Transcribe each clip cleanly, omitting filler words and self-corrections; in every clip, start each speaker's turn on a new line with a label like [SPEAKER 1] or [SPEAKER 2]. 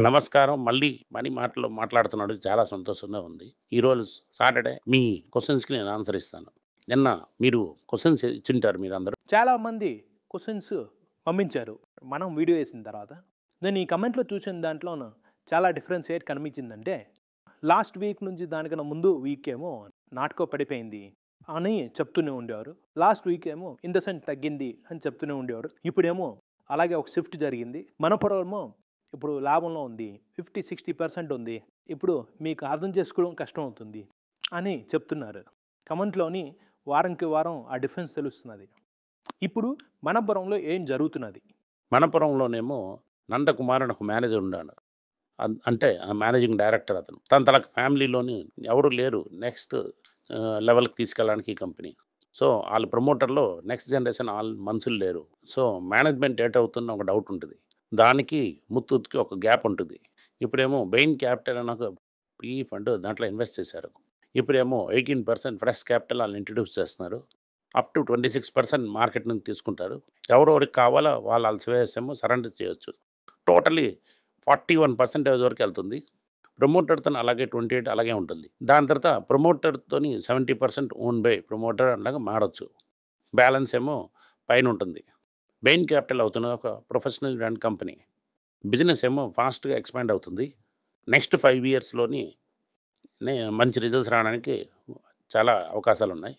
[SPEAKER 1] నమస్కారం. మళ్ళీ మనీ మాటల్లో మాట్లాడుతున్నాడు. చాలా సంతోషంగా ఉంది. ఈరోజు సాటర్‌డే మీ క్వెషన్స్‌కి నేను ఆన్సర్ ఇస్తాను. నిన్న మీరు క్వెషన్స్ ఇచ్చుంటారు మీరందరూ.
[SPEAKER 2] చాలామంది క్వెషన్స్ పంపించారు. మనం వీడియో వేసిన తర్వాత. నేను ఈ కమెంట్‌లో చూసిన దాంట్లోన చాలా డిఫరెన్స్ ఏటి కనిపించిందంటే, లాస్ట్ వీక్ నుంచి దానికన్నా ముందు వీక్ ఏమో నాటకో పడిపోయింది అని చెప్తూనే ఉండేవారు. లాస్ట్ వీక్ ఏమో ఇండసెంట్ తగ్గింది అని చెప్తూనే ఉండేవారు. ఇప్పుడేమో అలాగే ఒక షిఫ్ట్ జరిగింది. మనపురమేమో ఇప్పుడు లాభంలో ఉంది. 50-60% ఉంది. ఇప్పుడు మీకు అర్థం చేసుకోవడం కష్టం అవుతుంది అని చెప్తున్నారు. కమెంట్‌లోని వారంకి వారం ఆ డిఫరెన్స్ తెలుస్తున్నది. ఇప్పుడు మనపురంలో ఏం జరుగుతున్నది?
[SPEAKER 1] మనపురంలోనేమో నందకుమార్ అని ఒక మేనేజర్ ఉన్నాడు. అంటే ఆ మేనేజింగ్ డైరెక్టర్ అతను. తన తనకు ఫ్యామిలీలోని ఎవరు లేరు నెక్స్ట్ లెవెల్‌కి తీసుకెళ్ళడానికి ఈ కంపెనీ. సో, ఆళ్ళ ప్రమోటర్‌లో నెక్స్ట్ జనరేషన్ మనుషులు లేరు. సో, మేనేజ్మెంట్ ఏటవుతుందో ఒక డౌట్ ఉంటది. దానికి ముత్తూట్‌కి ఒక గ్యాప్ ఉంటది. ఇప్పుడేమో బెయిన్ క్యాపిటల్ అని ఒక పీఈ ఫండ్ దాంట్లో ఇన్వెస్ట్ చేశారు. ఇప్పుడేమో 18% ఫ్రెష్ క్యాపిటల్ ఆళ్ళు ఇంట్రొడ్యూస్ చేస్తున్నారు. అప్ టు 26% మార్కెట్ నుంచి తీసుకుంటారు. ఎవరెవరికి కావాలో వాళ్ళ షేర్స్ ఏమో సరెండర్ చేయొచ్చు. టోటల్లీ 41% వరకు వెళ్తుంది. ప్రమోటర్‌తోని అలాగే 28 అలాగే ఉంటుంది. దాని తర్వాత ప్రమోటర్‌తోని 70% ఓన్ బై ప్రమోటర్ అలాగా మారొచ్చు. బ్యాలెన్స్ ఏమో పైనుంటుంది. బెయిన్ క్యాపిటల్ అవుతున్న ఒక ప్రొఫెషనల్ రన్ కంపెనీ. బిజినెస్ ఏమో ఫాస్ట్‌గా ఎక్స్‌పాండ్ అవుతుంది. నెక్స్ట్ 5 ఇయర్స్‌లోని మంచి రిజల్ట్స్ రావడానికి చాలా అవకాశాలున్నాయి.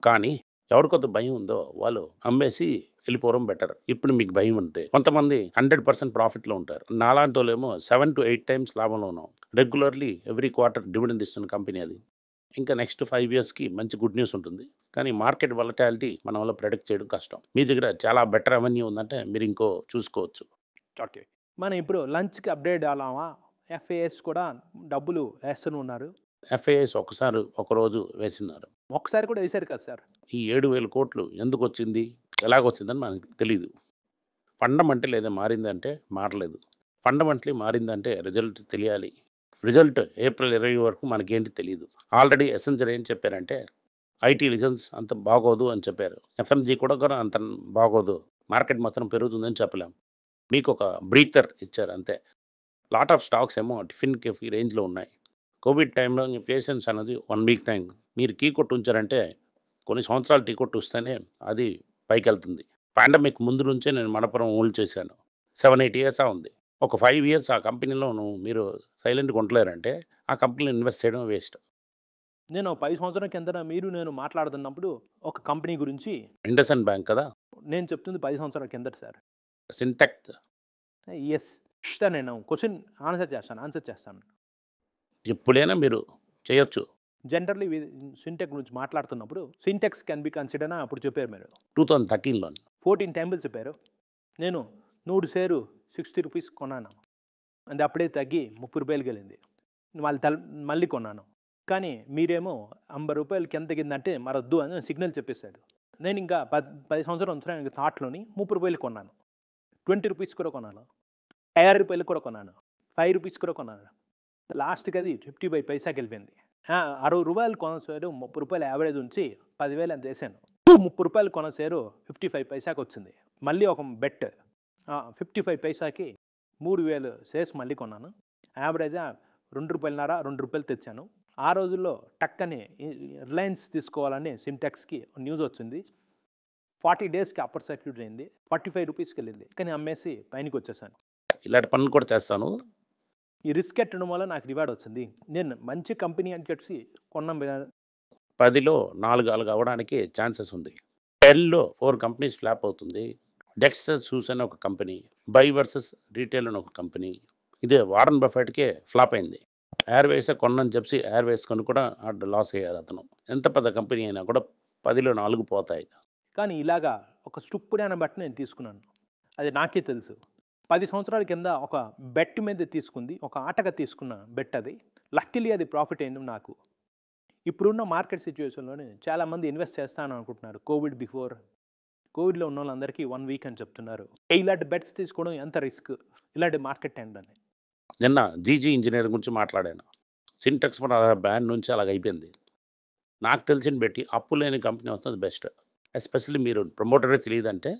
[SPEAKER 1] కానీ ఎవరికైతే భయం ఉందో వాళ్ళు అమ్మేసి వెళ్ళిపోవడం బెటర్. ఇప్పుడు మీకు భయం ఉంటే కొంతమంది 100% ప్రాఫిట్‌లో ఉంటారు. నాలాంటోళ్ళేమో 7-8 టైమ్స్ లాభంలో ఉన్నాం. రెగ్యులర్‌లీ ఎవ్రీ క్వార్టర్ డివిడెండ్ ఇస్తున్న కంపెనీ అది. ఇంకా నెక్స్ట్ 5 ఇయర్స్‌కి మంచి గుడ్ న్యూస్ ఉంటుంది. కానీ మార్కెట్ వోలటాలిటీ మన వల్ల ప్రెడిక్ట్ చేయడం కష్టం. మీ దగ్గర చాలా బెటర్ రెవెన్యూ ఉందంటే మీరు ఇంకో చూసుకోవచ్చు.
[SPEAKER 2] ఓకే. మనం ఇప్పుడు లంచ్‌కి అప్‌డేట్ అవ్వలామా? ఎఫ్ఏఎస్ కూడా డబ్బులు ఏస్తూనే ఉన్నారు.
[SPEAKER 1] ఎఫ్ఐఎస్ ఒకసారి ఒకరోజు వేసినారు.
[SPEAKER 2] ఒక్కసారి కూడా ఏసారు కదా సార్.
[SPEAKER 1] ఈ 7,000 కోట్లు ఎందుకొచ్చింది? ఎలాగొచ్చిందని మనకు తెలీదు. ఫండమెంటల్ ఏదో మారిందంటే మారలేదు. ఫండమెంటలీ మారిందంటే రిజల్ట్ తెలియాలి. రిజల్ట్ ఏప్రిల్ 20 వరకు మనకేంటి తెలీదు. ఆల్రెడీ ఎసెంచర్ ఏం చెప్పారంటే ఐటీ రిజల్ట్స్ అంత బాగోదు అని చెప్పారు. ఎఫ్ఎంజీ కూడా అంత బాగోదు. మార్కెట్ మాత్రం పెరుగుతుందని చెప్పలేం. మీకొక బ్రీతర్ ఇచ్చారు అంతే. లాట్ ఆఫ్ స్టాక్స్ ఏమో టిఫిన్ కెఫీ రేంజ్‌లో ఉన్నాయి. కోవిడ్ టైంలో పేషెన్స్ అన్నది 1 వీక్ టైం. మీరు టీ కొట్టు ఉంచారంటే కొన్ని సంవత్సరాలు టీ కొట్టు వస్తేనే అది పైకెళ్తుంది. పాండమిక్ ముందు నుంచే నేను మనపురం హోల్డ్ చేశాను. 7, 8 ఇయర్సా ఉంది. ఒక 5 ఇయర్స్ ఆ కంపెనీలో మీరు సైలెంట్‌గా ఉండలేరంటే ఆ కంపెనీలో ఇన్వెస్ట్ చేయడం వేస్ట్.
[SPEAKER 2] నేను 10 సంవత్సరాల కిందట మీరు నేను మాట్లాడుతున్నప్పుడు ఒక కంపెనీ గురించి
[SPEAKER 1] ఇండస్ఇండ్ బ్యాంక్ కదా!
[SPEAKER 2] నేను చెప్తుంది 10 సంవత్సరాల కిందట సార్.
[SPEAKER 1] సింటెక్స్
[SPEAKER 2] యెస్. సార్ నేను క్వెషన్ ఆన్సర్ చేస్తాను.
[SPEAKER 1] ఎప్పుడైనా మీరు చేయొచ్చు.
[SPEAKER 2] జనరల్లీ సింటెక్ గురించి మాట్లాడుతున్నప్పుడు సింటెక్స్ కెన్ బి కన్సిడర్డ్ అని అప్పుడు చెప్పారు మీరు.
[SPEAKER 1] 2013లోని
[SPEAKER 2] 14 టైమ్స్ చెప్పారు. నేను 100 షేరు ₹60 కొన్నాను. అది అప్పుడే తగ్గి ₹30కి వెళ్ళింది. మళ్ళీ కొన్నాను. కానీ మీరేమో ₹50 కింద తగ్గిందంటే మరొద్దు అని సిగ్నల్ చెప్పేసాడు. నేను ఇంకా 10 సంవత్సరాలు ఉంచుతాను థాట్‌లోని ₹30 కొన్నాను. ₹20 కూడా కొన్నాను. ₹50 కూడా కొన్నాను. ₹5 కూడా కొన్నాను. లాస్ట్‌కి అది 50 పైసాకి వెళ్ళిపోయింది. ₹60 కొన్న షేరు ₹30 యావరేజ్ ఉంచి 10,000 ఎంత వేసాను. ₹30 కొన్న షేరు 55 పైసాకి వచ్చింది. మళ్ళీ ఒక బెట్ 55 పైసాకి 3,000 షేర్స్ మళ్ళీ కొన్నాను. యావరేజ్‌గా ₹2.5 తెచ్చాను. ఆ రోజుల్లో టక్కని రిలయన్స్ తీసుకోవాలని సింటెక్స్‌కి న్యూస్ వచ్చింది. 40 డేస్‌కి అప్పర్ సర్క్యూట్ అయింది. ₹45కి వెళ్ళింది. కానీ అమ్మేసి పైనకొచ్చేసాను.
[SPEAKER 1] ఇలాంటి పనులు కూడా చేస్తాను.
[SPEAKER 2] ఈ రిస్క్ ఎట్టడం వల్ల నాకు రివార్డ్ వచ్చింది. నేను మంచి కంపెనీ అని చెప్పి కొన్నాం.
[SPEAKER 1] 10లో 4 అలాగ అవ్వడానికి ఛాన్సెస్ ఉంది. 10లో 4 కంపెనీస్ ఫ్లాప్ అవుతుంది. డెక్స్టర్ షూస్ అని ఒక కంపెనీ, బై వర్సెస్ రీటైల్ అని ఒక కంపెనీ. ఇదే వారన్ బఫెట్‌కే ఫ్లాప్ అయింది. ఎయిర్‌వేసే కొనని చెప్పి ఎయిర్‌వేస్ కొని కూడా లాస్ అయ్యారు అతను. ఎంత పెద్ద కంపెనీ అయినా కూడా 10లో 4 పోతాయి.
[SPEAKER 2] కానీ ఇలాగా ఒక స్టుపిడ్ బట్టి నేను తీసుకున్నాను. అది నాకే తెలుసు. 10 సంవత్సరాల కింద ఒక బెట్ మీద తీసుకుంది. ఒక ఆటగా తీసుకున్న బెట్ అది. లక్కీలీ అది ప్రాఫిట్ అయింది నాకు. ఇప్పుడున్న మార్కెట్ సిట్యుయేషన్‌లోనే చాలామంది ఇన్వెస్ట్ చేస్తాను అనుకుంటున్నారు. కోవిడ్‌లో ఉన్నోళ్ళందరికీ 1 వీక్ అని చెప్తున్నారు. ఇలాంటి బెట్స్ తీసుకోవడం ఎంత రిస్క్? ఇలాంటి మార్కెట్ ట్రెండ్ అని.
[SPEAKER 1] నిన్న జీజీ ఇంజినీరింగ్ గురించి మాట్లాడాను. సింటెక్స్ కూడా బ్యాన్ నుంచి అలాగ అయిపోయింది. నాకు తెలిసిన బెట్టి అప్పు లేని కంపెనీ అవుతుంది బెస్ట్. ఎస్పెషల్లీ మీరు ప్రమోటరే తెలియదంటే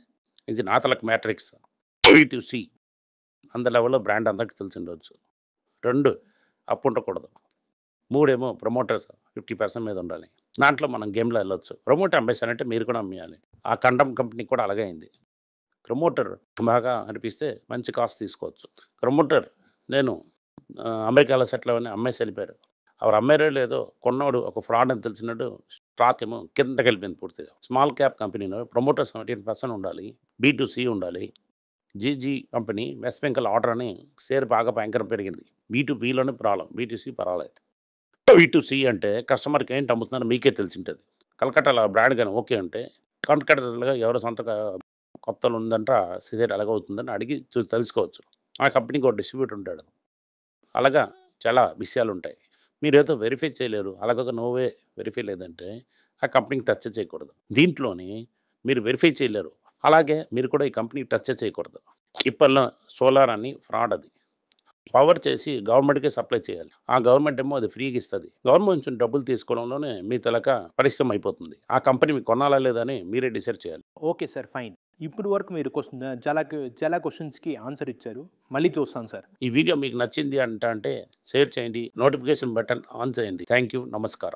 [SPEAKER 1] ఇది నాతలక్ మ్యాట్రిక్స్. టు సీ అంత లెవెల్‌లో బ్రాండ్ అందరికి తెలిసి ఉండొచ్చు. 2 అప్పు ఉండకూడదు. 3 ఏమో ప్రమోటర్స్ 50% మీద ఉండాలి. దాంట్లో మనం గేమ్‌లో ఎళ్ళొచ్చు. ప్రమోటర్ అమ్మేసారంటే మీరు కూడా అమ్మేయాలి. ఆ కండమ్ కంపెనీకి కూడా అలాగే అయింది. ప్రమోటర్ బాగా అనిపిస్తే మంచి కాస్ట్ తీసుకోవచ్చు. ప్రమోటర్ నేను అమెరికాలో సెటిల్ అవ్వని అమ్మేసి వెళ్ళిపోయారు. ఎవరు అమ్మారో లేదో కొన్నోడు ఒక ఫ్రాడ్ అని తెలిసినట్టు స్టాక్ ఏమో కిందకెళ్ళిపోయింది పూర్తిగా. స్మాల్ క్యాప్ కంపెనీలో ప్రమోటర్ 17% ఉండాలి. బీ2సి ఉండాలి. GG company west Bengal order అని షేర్ బాగా భయంకరం పెరిగింది. బీ2బిలోనే ప్రాబ్లం. బీ2సి పర్వాలేదు. బీ2సి అంటే కస్టమర్‌కి ఏంటి అమ్ముతున్నారో మీకే తెలిసుంటది. కలకట్టాలో బ్రాండ్ గాని ఓకే అంటే కాంపిటేటర్‌లుగా ఎవరో కొత్తలో ఉందంట షేర్ ఎలాగవుతుందని అడిగి తెలుసుకోవచ్చు. ఆ కంపెనీకి ఒక డిస్ట్రిబ్యూటర్ ఉంటాడు. అలాగా చాలా విషయాలుంటాయి. మీరేదో వెరిఫై చేయలేరు. అలాగ నోవే వెరిఫై లేదంటే ఆ కంపెనీకి టచ్ చేయకూడదు. దీంట్లోని మీరు వెరిఫై చేయలేరు. అలాగే మీరు కూడా ఈ కంపెనీకి టచ్ చేయకూడదు. ఇప్పట్లో సోలార్ అని ఫ్రాడ్ అది. పవర్ చేసి గవర్నమెంట్‌కే సప్లై చేయాలి. ఆ గవర్నమెంట్ ఏమో అది ఫ్రీగా ఇస్తది. గవర్నమెంట్ నుంచి డబ్బులు తీసుకోవడంలోనే మీ తలక పరిశ్రమ అయిపోతుంది. ఆ కంపెనీ మీకు కొనాలా లేదా అని మీరే డిసైడ్ చేయాలి.
[SPEAKER 2] Okay sir, fine. ఇప్పుడు వరకు మీరు చాలా క్వెషన్స్‌కి ఆన్సర్ ఇచ్చారు. మళ్ళీ చూస్తాను సార్.
[SPEAKER 1] ఈ వీడియో మీకు నచ్చింది అంటే షేర్ చేయండి. నోటిఫికేషన్ బటన్ ఆన్ చేయండి. Thank you. నమస్కారం.